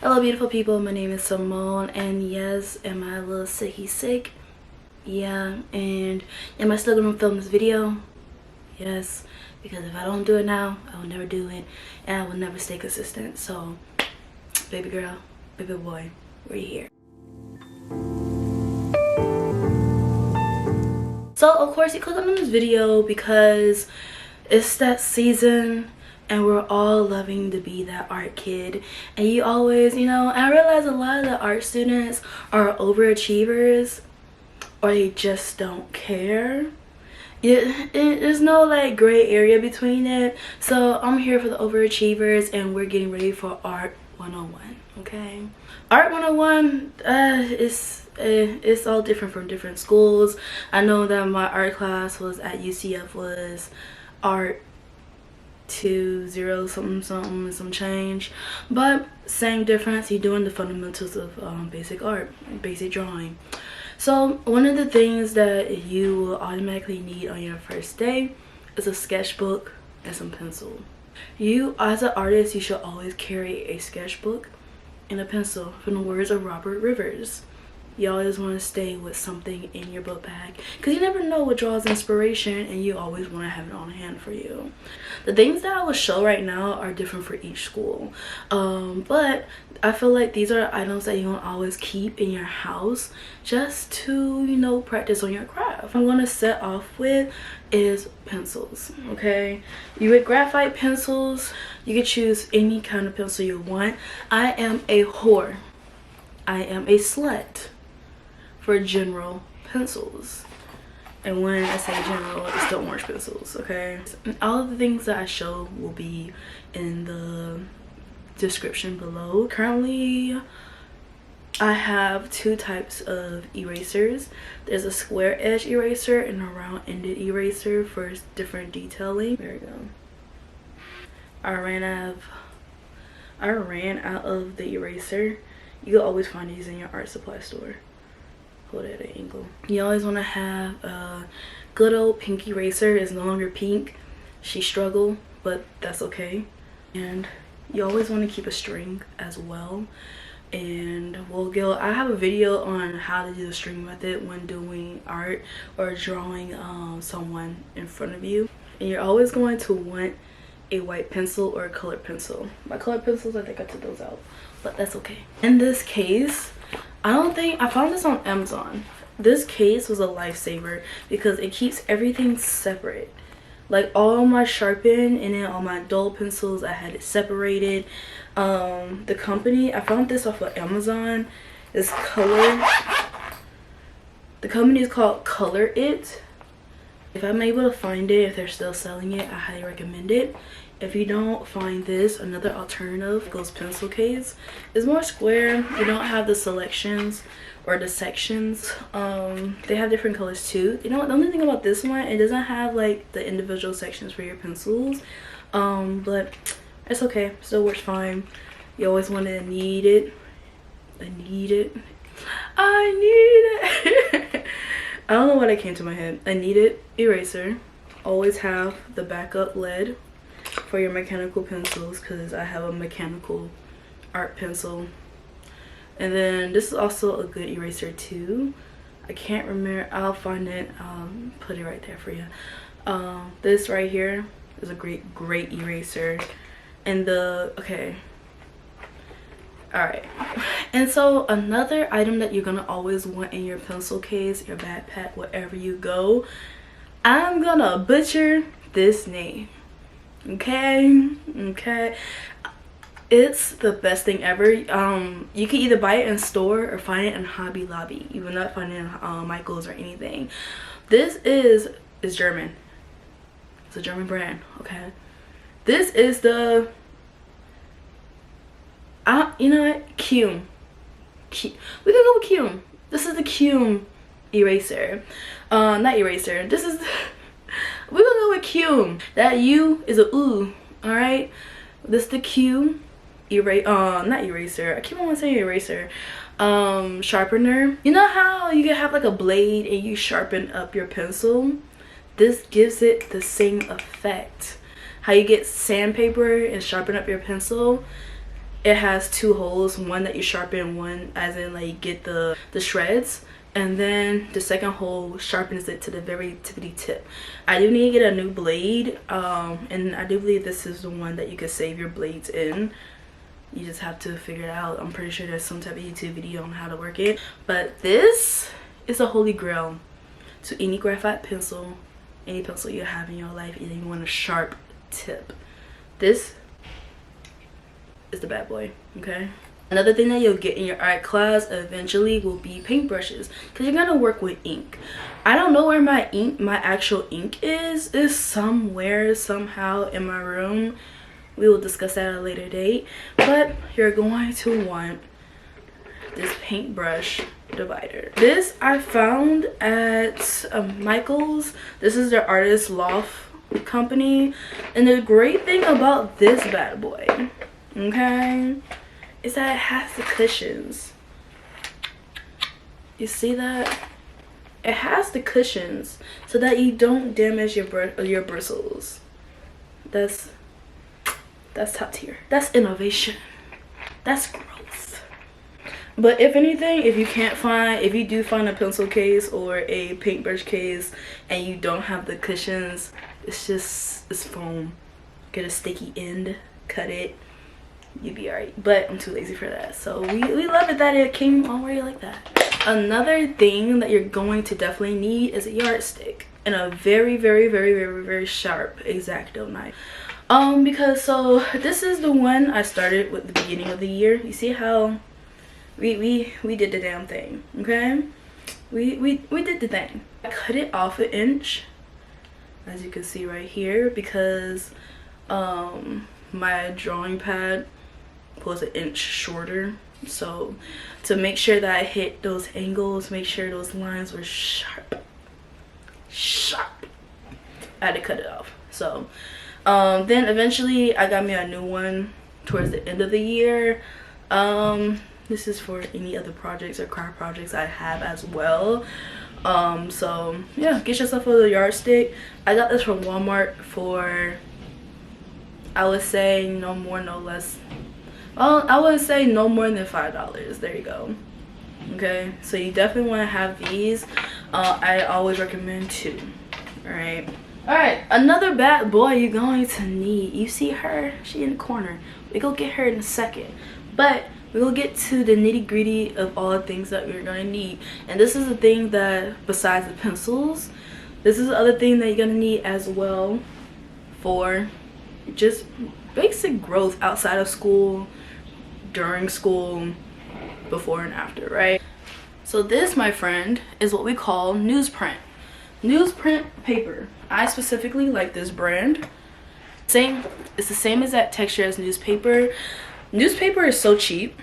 Hello beautiful people, my name is Simone, and yes, am I a little sick? Yeah. And am I still gonna film this video? Yes, because if I don't do it now, I will never do it, and I will never stay consistent. So baby girl, baby boy, we're here. So of course you clicked on this video because it's that season and we're all loving to be that art kid, and you always, I realize a lot of the art students are overachievers, or they just don't care. There's no like gray area between it. So I'm here for the overachievers, and we're getting ready for Art 101. Okay, Art 101 it's all different from different schools. I know that my art class was at UCF was Art 20 something some change, but same difference. You're doing the fundamentals of basic art, basic drawing. So one of the things that you will automatically need on your first day is a sketchbook and some pencil. You as an artist, you should always carry a sketchbook and a pencil. From the words of Robert Rivers, you always want to stay with something in your book bag because you never know what draws inspiration, and you always want to have it on hand for you. The things that I will show right now are different for each school, but I feel like these are items that you want to always keep in your house just to practice on your craft. I'm going to set off with is pencils. Okay, you with graphite pencils, you can choose any kind of pencil you want. I am a whore, I am a slut for general pencils, and when I say general, it's the orange pencils. Okay, and all of the things that I show will be in the description below. Currently I have two types of erasers. There's a square edge eraser and a round ended eraser for different detailing. There we go. I ran out of the eraser. You can always find these in your art supply store. Hold it at an angle. You always want to have a good old pink eraser. It's no longer pink. She struggled, but that's okay. And you always want to keep a string as well. And I have a video on how to do the string method when doing art or drawing someone in front of you. And you're always going to want a white pencil or a colored pencil. My colored pencils, I think I took those out, but that's okay. In this case, I found this on Amazon. This case was a lifesaver because it keeps everything separate. Like all my sharpen and then all my dull pencils, I had it separated. The company, I found this off of Amazon, is Color. The company is called Color It. If I'm able to find it, if they're still selling it, I highly recommend it. If you don't find this, another alternative goes pencil case. It's more square. You don't have the selections or the sections. They have different colors too. The only thing about this one, it doesn't have like the individual sections for your pencils, but it's okay, still works fine. You always want to need it. I need it. I don't know why that came to my head. I need it eraser. Always have the backup lead for your mechanical pencils because I have a mechanical art pencil. And then this is also a good eraser too. I can't remember. I'll find it. I'll put it right there for you. This right here is a great eraser. And okay. Alright, and so another item that you're gonna always want in your pencil case, your backpack, wherever you go, I'm gonna butcher this name. Okay, it's the best thing ever. You can either buy it in store or find it in Hobby Lobby. You will not find it in Michael's or anything. This is German. It's a German brand. Okay, this is the you know what? Cume. We can go with Cume. This is the Cume eraser. Not eraser. This is we're gonna go with Cume. That U is a ooh. Alright? This is the Cume not eraser. I keep on saying eraser. Sharpener. You know how you can have like a blade and you sharpen up your pencil? This gives it the same effect. How you get sandpaper and sharpen up your pencil? it has two holes, one that you sharpen, one as in like get the shreds, and then the second hole sharpens it to the very tippity tip. I do need to get a new blade, and I do believe this is the one that you could save your blades in. You just have to figure it out. I'm pretty sure there's some type of YouTube video on how to work it, but this is a holy grail to any graphite pencil, any pencil you have in your life, and you want a sharp tip. This is the bad boy. Okay, another thing that you'll get in your art class eventually will be paintbrushes, because you're gonna work with ink. I don't know where my actual ink is. It's somewhere, somehow in my room. We will discuss that at a later date, but you're going to want this paintbrush divider. This I found at Michael's. This is their Artist Loft company, and the great thing about this bad boy, okay, is that it has the cushions. You see that? It has the cushions so that you don't damage your bristles. That's top tier. That's innovation. That's growth. But if anything, if you do find a pencil case or a paintbrush case and you don't have the cushions, it's foam. Get a sticky end, cut it, you'd be alright. But I'm too lazy for that, so we love it that it came already like that. Another thing that you're going to definitely need is a yardstick and a very, very, very, very, very sharp X-Acto knife. Because so this is the one I started with the beginning of the year. You see how we did the damn thing, okay? We did the thing. I cut it off 1 inch, as you can see right here, because my drawing pad was 1 inch shorter. So to make sure that I hit those angles, make sure those lines were sharp, I had to cut it off. So then eventually I got me a new one towards the end of the year. This is for any other projects or craft projects I have as well. So yeah, get yourself a yardstick. I got this from Walmart for, I would say no more no less, well, I would say no more than $5. There you go. Okay, so you definitely want to have these. I always recommend 2. All right, another bad boy you're going to need. You see her? She in the corner. We go get her in a second, but we will get to the nitty-gritty of all the things that we're going to need. And this is the thing that, besides the pencils, this is the other thing that you're going to need as well for just basic growth outside of school, during school, before and after, right? So this, my friend, is what we call newsprint. Newsprint paper. I specifically like this brand. It's the same exact texture as newspaper. Newspaper is so cheap,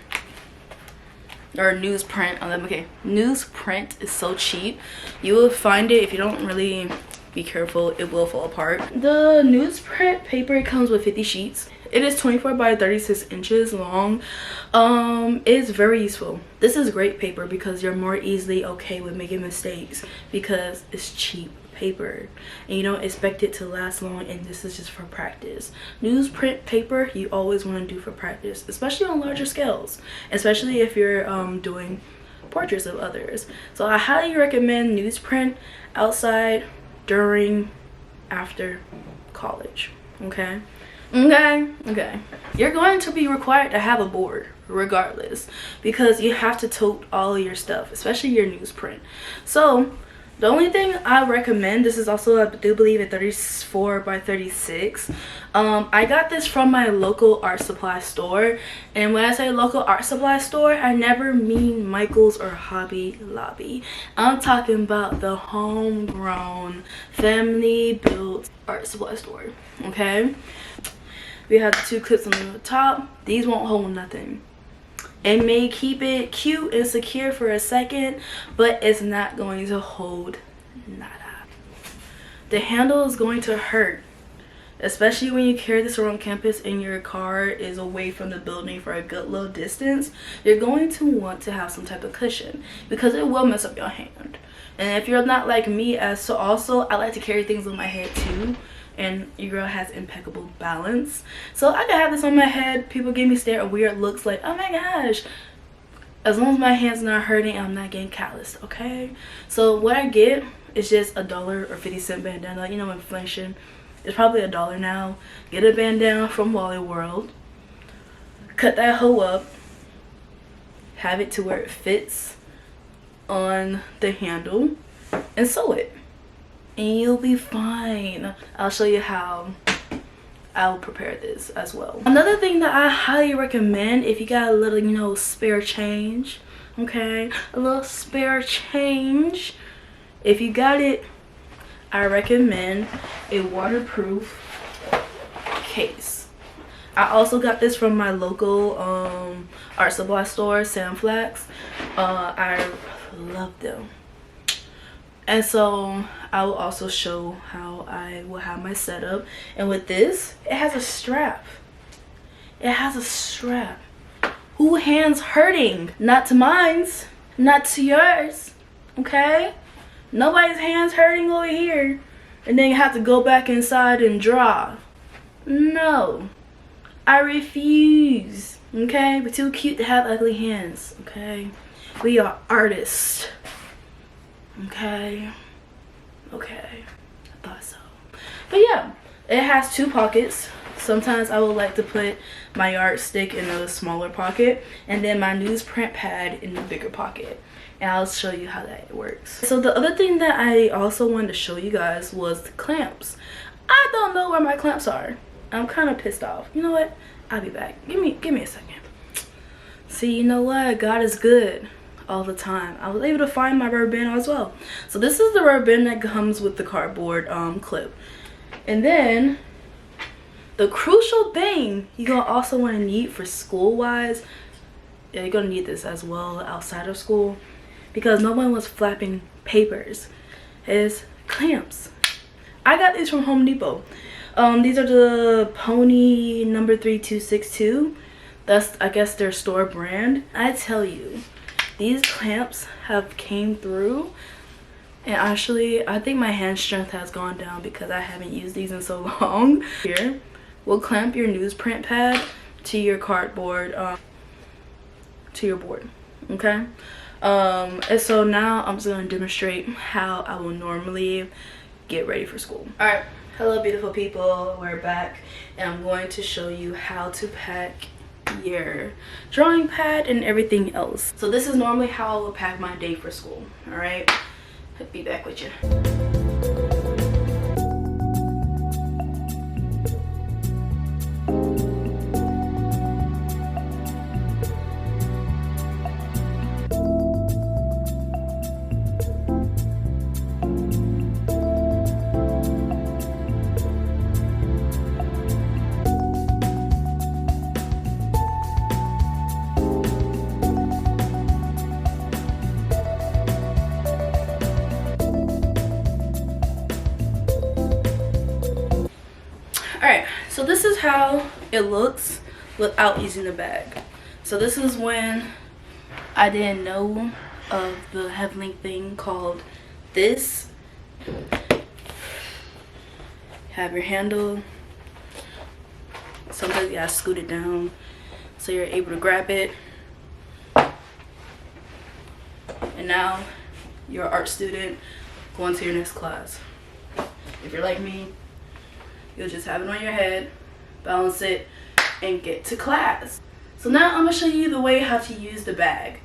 or newsprint on them. Okay, newsprint is so cheap. You will find it, if you don't really be careful, it will fall apart. The newsprint paper comes with 50 sheets. It is 24 by 36 inches long. It's very useful. This is great paper because you're more easily okay with making mistakes because it's cheap paper and you don't expect it to last long, and this is just for practice. Newsprint paper you always want to do for practice, especially on larger scales, especially if you're doing portraits of others. So I highly recommend newsprint outside, during, after college. Okay, you're going to be required to have a board regardless, because you have to tote all of your stuff, especially your newsprint. So the only thing I recommend, this is also, I do believe, a 34 by 36. I got this from my local art supply store, and when I say local art supply store, I never mean Michael's or Hobby Lobby. I'm talking about the homegrown, family built art supply store. Okay, we have the 2 clips on the top. These won't hold nothing. It may keep it cute and secure for a second, but it's not going to hold nada. The handle is going to hurt, especially when you carry this around campus and your car is away from the building for a good little distance. You're going to want to have some type of cushion because it will mess up your hand. And if you're not like me, I like to carry things on my head too. and your girl has impeccable balance. So I can have this on my head. People give me stare weird looks like, oh my gosh. As long as my hand's not hurting, I'm not getting calloused, okay? So what I get is just $1 or 50-cent bandana. You know, inflation. It's probably $1 now. Get a bandana from Wally World. Cut that hoe up. Have it to where it fits on the handle. And sew it. And you'll be fine. I'll show you how I'll prepare this as well. Another thing that I highly recommend, if you got a little, you know, spare change, okay, a little spare change, if you got it, I recommend a waterproof case. I also got this from my local art supply store, Sam Flax. I love them. And so I will also show how I will have my setup. And with this, it has a strap. It has a strap. Who hands hurting? Not to mine's, not to yours, okay? Nobody's hands hurting over here. And then you have to go back inside and draw. No, I refuse, okay? We're too cute to have ugly hands, okay? We are artists. Okay, I thought so. But yeah, it has 2 pockets. Sometimes I would like to put my yardstick in a smaller pocket and then my newsprint pad in the bigger pocket, and I'll show you how that works. So the other thing that I also wanted to show you guys was the clamps. I don't know where my clamps are. I'm kind of pissed off. You know what, I'll be back. Give me a second. See, you know what, God is good all the time. I was able to find my rubber band as well. So this is the rubber band that comes with the cardboard clip. And then the crucial thing you're gonna also want to need for school wise, yeah, you're gonna need this as well outside of school, because no one was flapping papers, is clamps. I got these from Home Depot. These are the Pony number 3262. That's, I guess, their store brand. I tell you, these clamps have came through, and actually I think my hand strength has gone down because I haven't used these in so long. Here, we'll clamp your newsprint pad to your cardboard, to your board, okay? And so now I'm just gonna demonstrate how I will normally get ready for school. All right, hello beautiful people, we're back, and I'm going to show you how to pack your drawing pad and everything else. So this is normally how I will pack my day for school. All right, I'll be back with you. Alright, so this is how it looks without using the bag. So this is when I didn't know of the Heavenly thing called this. Have your handle. Sometimes you gotta scoot it down so you're able to grab it. And now you're an art student going to your next class. If you're like me, you'll just have it on your head, balance it, and get to class. So now I'm gonna show you the way how to use the bag.